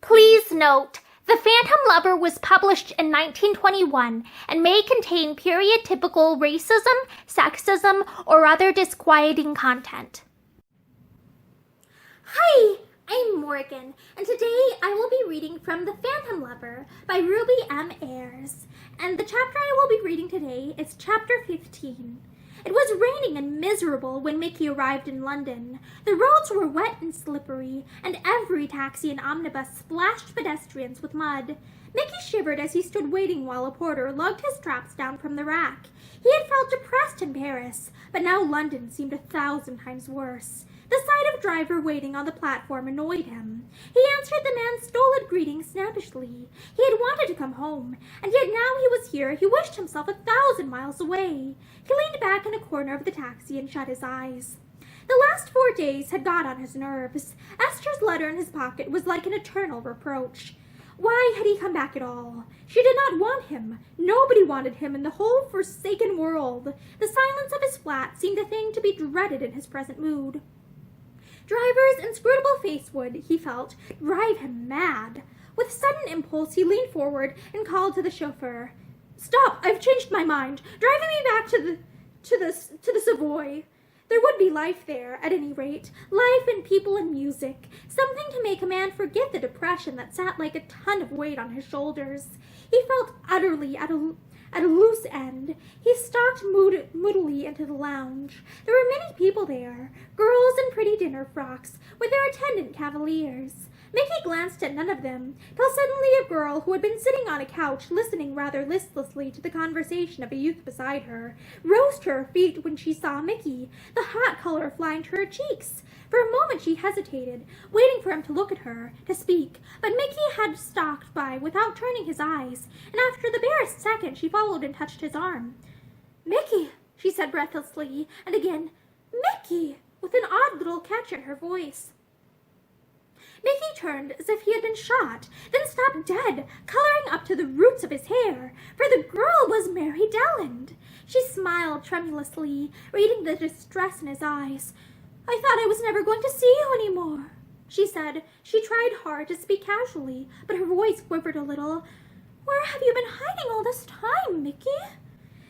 Please note, The Phantom Lover was published in 1921 and may contain period-typical racism, sexism, or other disquieting content. Hi, I'm Morgan, and today I will be reading from The Phantom Lover by Ruby M. Ayres, and the chapter I will be reading today is Chapter 15. It was raining and miserable when Mickey arrived in London. The roads were wet and slippery, and every taxi and omnibus splashed pedestrians with mud. Mickey shivered as he stood waiting while a porter lugged his traps down from the rack. He had felt depressed in Paris, but now London seemed 1,000 times worse. The sight of driver waiting on the platform annoyed him. He answered the man's stolid greeting snappishly. He had wanted to come home, and yet now he was here he wished himself 1,000 miles away. He leaned back in a corner of the taxi and shut his eyes. The last 4 days had got on his nerves. Esther's letter in his pocket was like an eternal reproach. Why had he come back at all? She did not want him. Nobody wanted him in the whole forsaken world. The silence of his flat seemed a thing to be dreaded in his present mood. Driver's inscrutable face would, he felt, drive him mad. With sudden impulse, he leaned forward and called to the chauffeur. "Stop! I've changed my mind. Driving me back to the Savoy." There would be life there, at any rate. Life and people and music. Something to make a man forget the depression that sat like a ton of weight on his shoulders. He felt utterly at a loose end. He stalked moodily into the lounge. There were many people there, girls in pretty dinner frocks, with their attendant cavaliers. Mickey glanced at none of them, till suddenly a girl who had been sitting on a couch listening rather listlessly to the conversation of a youth beside her, rose to her feet when she saw Mickey, the hot color flying to her cheeks. For a moment she hesitated, waiting for him to look at her, to speak, but Mickey had stalked by without turning his eyes, and after the barest second she followed and touched his arm. "Mickey," she said breathlessly, and again, "Mickey," with an odd little catch in her voice. Mickey turned as if he had been shot, then stopped dead, coloring up to the roots of his hair, for the girl was Mary Delland. She smiled tremulously, reading the distress in his eyes. "I thought I was never going to see you any more," she said. She tried hard to speak casually, but her voice quivered a little. "Where have you been hiding all this time, Mickey?"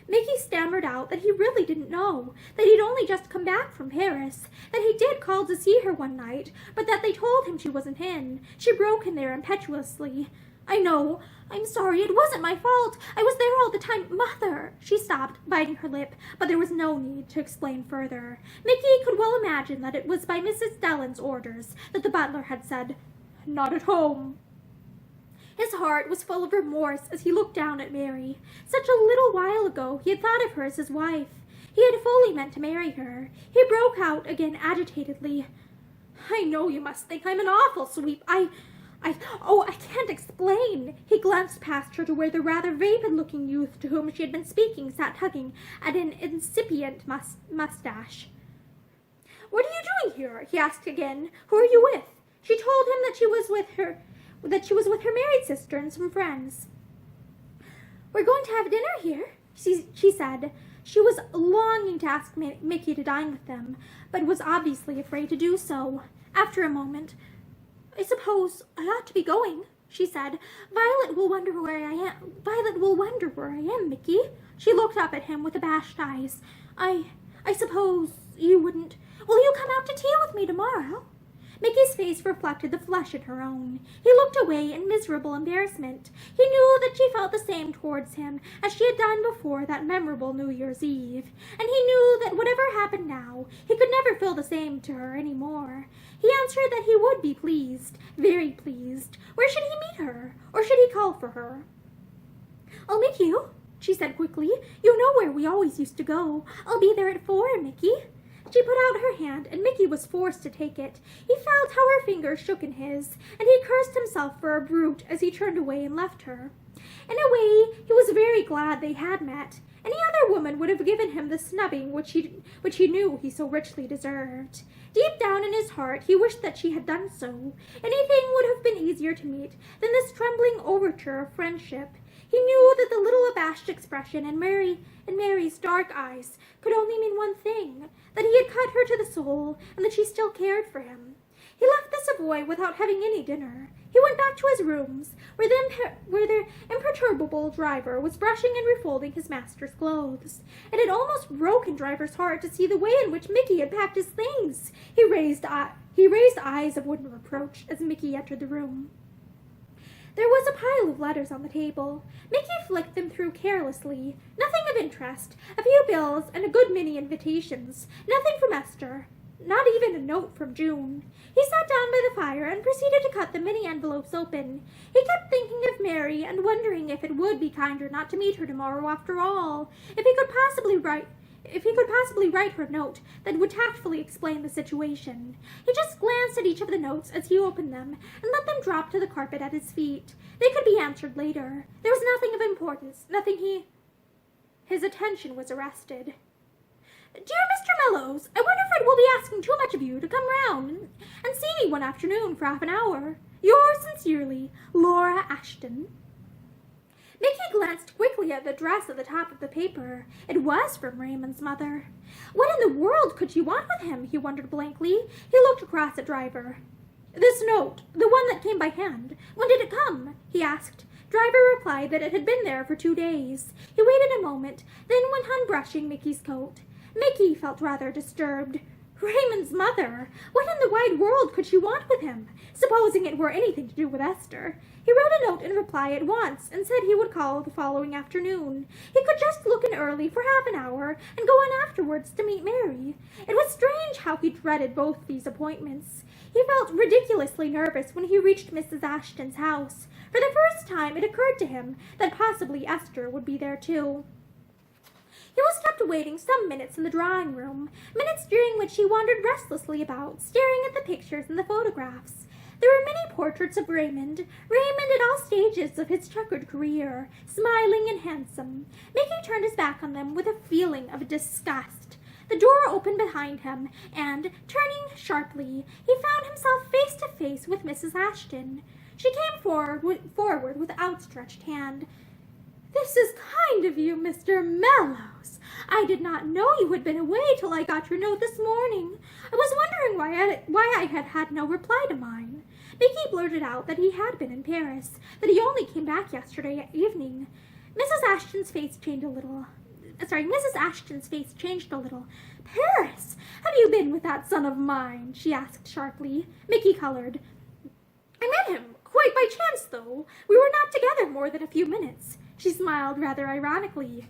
Mickey stammered out that he really didn't know, that he'd only just come back from Paris, that he did call to see her one night, but that they told him she wasn't in. She broke in there impetuously. "I know. I'm sorry. It wasn't my fault. I was there all the time. Mother—" She stopped, biting her lip, but there was no need to explain further. Mickey could well imagine that it was by Mrs. Delland's orders that the butler had said, "Not at home." His heart was full of remorse as he looked down at Mary. Such a little while ago he had thought of her as his wife. He had fully meant to marry her. He broke out again agitatedly. "I know you must think I'm an awful sweep. I can't explain." He glanced past her to where the rather vapid-looking youth to whom she had been speaking sat tugging at an incipient mustache. "What are you doing here?" he asked again. "Who are you with?" She told him that she was with her married sister and some friends. "We're going to have dinner here," she said. She was longing to ask Mickey to dine with them, but was obviously afraid to do so. After a moment, "I suppose I ought to be going," she said. Violet will wonder where I am, Mickey." She looked up at him with abashed eyes. I suppose you wouldn't. Will you come out to tea with me tomorrow?" Mickey's face reflected the flush in her own. He looked away in miserable embarrassment. He knew that she felt the same towards him as she had done before that memorable New Year's Eve, and he knew that whatever happened now, he could never feel the same to her any more. He answered that he would be pleased, very pleased. Where should he meet her, or should he call for her? "I'll meet you," she said quickly. "You know where we always used to go. I'll be there at 4, Mickey." She put out her hand, and Mickey was forced to take it. He felt how her fingers shook in his, and he cursed himself for a brute as he turned away and left her. In a way, he was very glad they had met. Any other woman would have given him the snubbing which he knew he so richly deserved. Deep down in his heart, he wished that she had done so. Anything would have been easier to meet than this trembling overture of friendship. He knew that the little abashed expression in Mary's dark eyes could only mean one thing, that he had cut her to the soul, and that she still cared for him. He left the Savoy without having any dinner. He went back to his rooms, where the imperturbable driver was brushing and refolding his master's clothes. It had almost broken Driver's heart to see the way in which Mickey had packed his things. He raised eyes of wooden reproach as Mickey entered the room. There was a pile of letters on the table. Mickey flicked them through carelessly. Nothing of interest, a few bills, and a good many invitations. Nothing from Esther. Not even a note from June. He sat down by the fire and proceeded to cut the many envelopes open. He kept thinking of Mary and wondering if it would be kinder not to meet her tomorrow after all. If he could possibly write her a note that would tactfully explain the situation. He just glanced at each of the notes as he opened them and let them drop to the carpet at his feet. They could be answered later. There was nothing of importance, His attention was arrested. Dear Mr. Mellows, I wonder if it will be asking too much of you to come round and see me one afternoon for half an hour. Yours sincerely, Laura Ashton. Mickey glanced quickly at the address at the top of the paper. It was from Raymond's mother. What in the world could she want with him? He wondered blankly. He looked across at Driver. This note, the one that came by hand, when did it come? He asked. Driver replied that it had been there for 2 days. He waited a moment, then went on brushing Mickey's coat. Mickey felt rather disturbed. Raymond's mother! What in the wide world could she want with him, supposing it were anything to do with Esther? He wrote a note in reply at once, and said he would call the following afternoon. He could just look in early for half an hour, and go on afterwards to meet Mary. It was strange how he dreaded both these appointments. He felt ridiculously nervous when he reached Mrs. Ashton's house. For the first time it occurred to him that possibly Esther would be there too. He was kept waiting some minutes in the drawing-room, minutes during which he wandered restlessly about, staring at the pictures and the photographs. There were many portraits of Raymond at all stages of his checkered career, smiling and handsome. Mickey turned his back on them with a feeling of disgust. The door opened behind him, and, turning sharply, he found himself face to face with Mrs. Ashton. She came forward with outstretched hand. This is kind of you, Mr. Mellows. I did not know you had been away till I got your note this morning. I was wondering why I had had no reply to mine. Mickey blurted out that he had been in Paris, that he only came back yesterday evening. Mrs. Ashton's face changed a little. Paris! Have you been with that son of mine? She asked sharply. Mickey colored. I met him, quite by chance, though. We were not together more than a few minutes. She smiled rather ironically.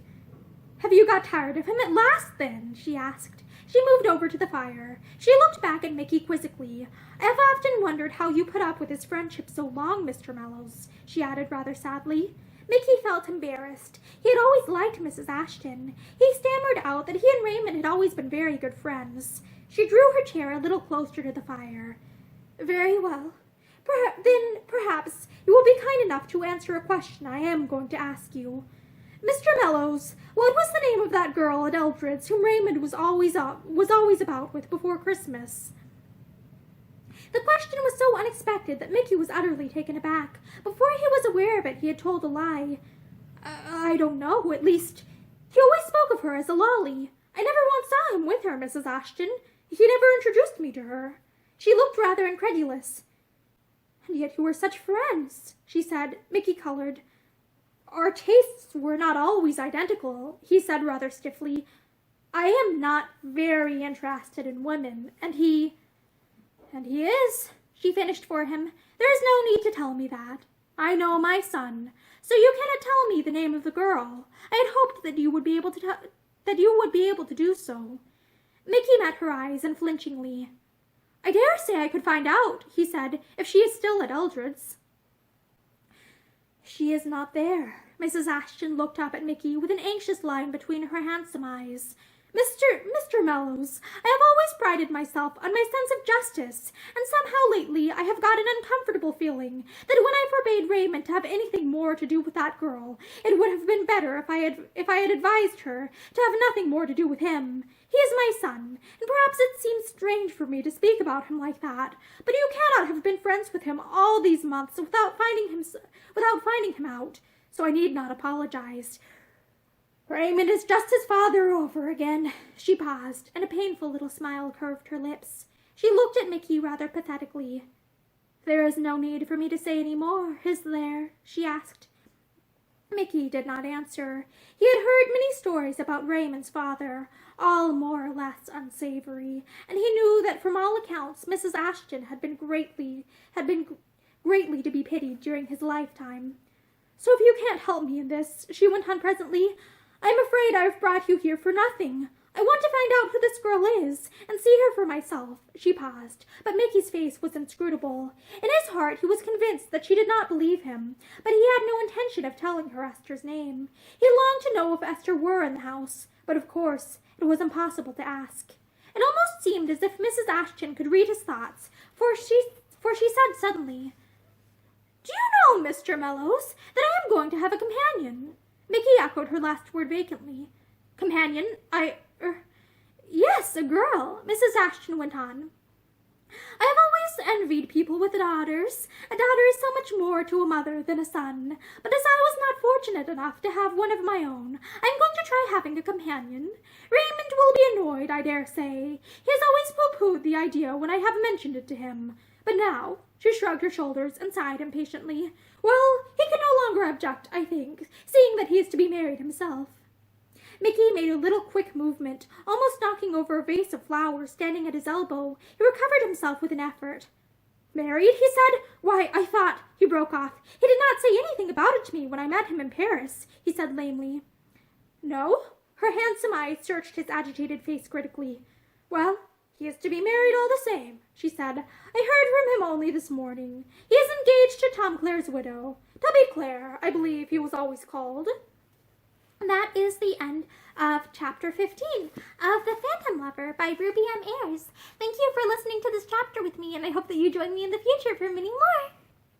Have you got tired of him at last, then? She asked. She moved over to the fire. She looked back at Mickey quizzically. I have often wondered how you put up with his friendship so long, Mr. Mellows, she added rather sadly. Mickey felt embarrassed. He had always liked Mrs. Ashton. He stammered out that he and Raymond had always been very good friends. She drew her chair a little closer to the fire. Very well. Then perhaps you will be kind enough to answer a question I am going to ask you. Mr. Mellows, what was the name of that girl at Eldred's whom Raymond was always about with before Christmas? The question was so unexpected that Mickey was utterly taken aback. Before he was aware of it, he had told a lie. I don't know, at least. He always spoke of her as a lolly. I never once saw him with her, Mrs. Ashton. He never introduced me to her. She looked rather incredulous. And yet you were such friends, she said. Mickey colored. Our tastes were not always identical, he said rather stiffly. I am not very interested in women, and he is, she finished for him. There is no need to tell me that. I know my son, so you cannot tell me the name of the girl. I had hoped that you would be able to do so. Mickey met her eyes unflinchingly. I dare say I could find out, he said, if she is still at Eldred's. She is not there. Mrs. Ashton looked up at Mickey with an anxious line between her handsome eyes. Mr. Mellows, I have always prided myself on my sense of justice, and somehow lately I have got an uncomfortable feeling that when I forbade Raymond to have anything more to do with that girl, it would have been better if I had advised her to have nothing more to do with him. He is my son, and perhaps it seems strange for me to speak about him like that, but you cannot have been friends with him all these months without finding him out, so I need not apologize. Raymond is just his father over again. She paused, and a painful little smile curved her lips. She looked at Mickey rather pathetically. "There is no need for me to say any more, is there?" she asked. Mickey did not answer. He had heard many stories about Raymond's father, all more or less unsavory, and he knew that from all accounts Mrs. Ashton had been greatly to be pitied during his lifetime. "So if you can't help me in this," she went on presently, "I'm afraid I have brought you here for nothing. I want to find out who this girl is, and see her for myself." She paused, but Mickey's face was inscrutable. In his heart he was convinced that she did not believe him, but he had no intention of telling her Esther's name. He longed to know if Esther were in the house, but of course it was impossible to ask. It almost seemed as if Mrs. Ashton could read his thoughts, for she said suddenly, "Do you know, Mr. Mellows, that I am going to have a companion?" Mickey echoed her last word vacantly. "Companion? Yes, a girl," Mrs. Ashton went on. "I have always envied people with daughters. A daughter is so much more to a mother than a son. But as I was not fortunate enough to have one of my own, I am going to try having a companion. Raymond will be annoyed, I dare say. He has always pooh-poohed the idea when I have mentioned it to him. But now," she shrugged her shoulders and sighed impatiently, "well, he can no longer object, I think, seeing that he is to be married himself." Mickey made a little quick movement, almost knocking over a vase of flowers standing at his elbow. He recovered himself with an effort. "Married?" he said. "Why, I thought—" He broke off. "He did not say anything about it to me when I met him in Paris," he said lamely. "No?" Her handsome eyes searched his agitated face critically. "Well, he is to be married all the same," she said. "I heard from him only this morning. He is engaged to Tom Clare's widow. Tubby Clare, I believe he was always called." That is the end of Chapter 15 of The Phantom Lover by Ruby M. Ayres. Thank you for listening to this chapter with me, and I hope that you join me in the future for many more.